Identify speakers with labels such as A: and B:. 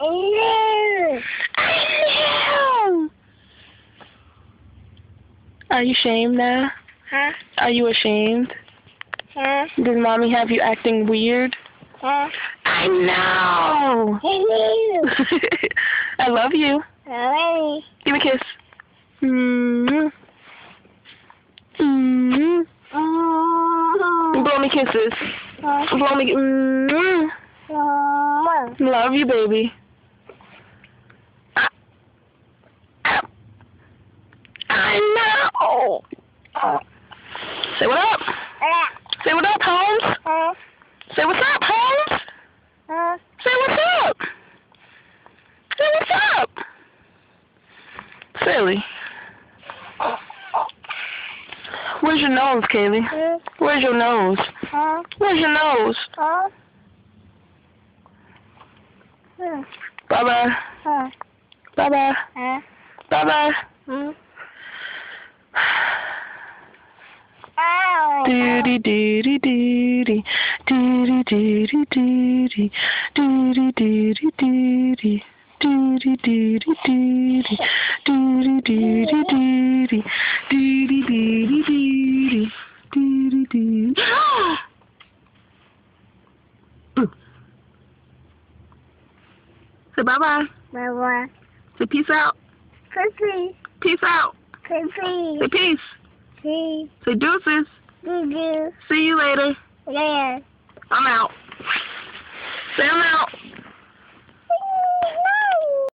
A: I know. Are you ashamed now?
B: Huh?
A: Are you ashamed?
B: Huh?
A: Does mommy have you acting weird?
B: Huh?
A: I know. I love you.
B: Alright.
A: Give me a kiss. Blow me kisses. Blow me. Love you, baby. I know. Say what up. Say what up, Holmes. Say what's up, Holmes. Say what's up. Say what's up. Silly. Where's your nose, Kaylee? Where's your nose? Where's your nose? Bye-bye. Bye-bye. Bye-bye. Doody doody doody doody doody doody doody doody doody doody doody doody doody doody doody doody doody doody doody. Say bye-bye.
B: Bye-bye.
A: Say peace out.
B: Pussy.
A: Peace out.
B: Pussy.
A: Say peace.
B: See.
A: Say deuces.
B: Do.
A: See you later.
B: Later.
A: I'm out. Say I'm out.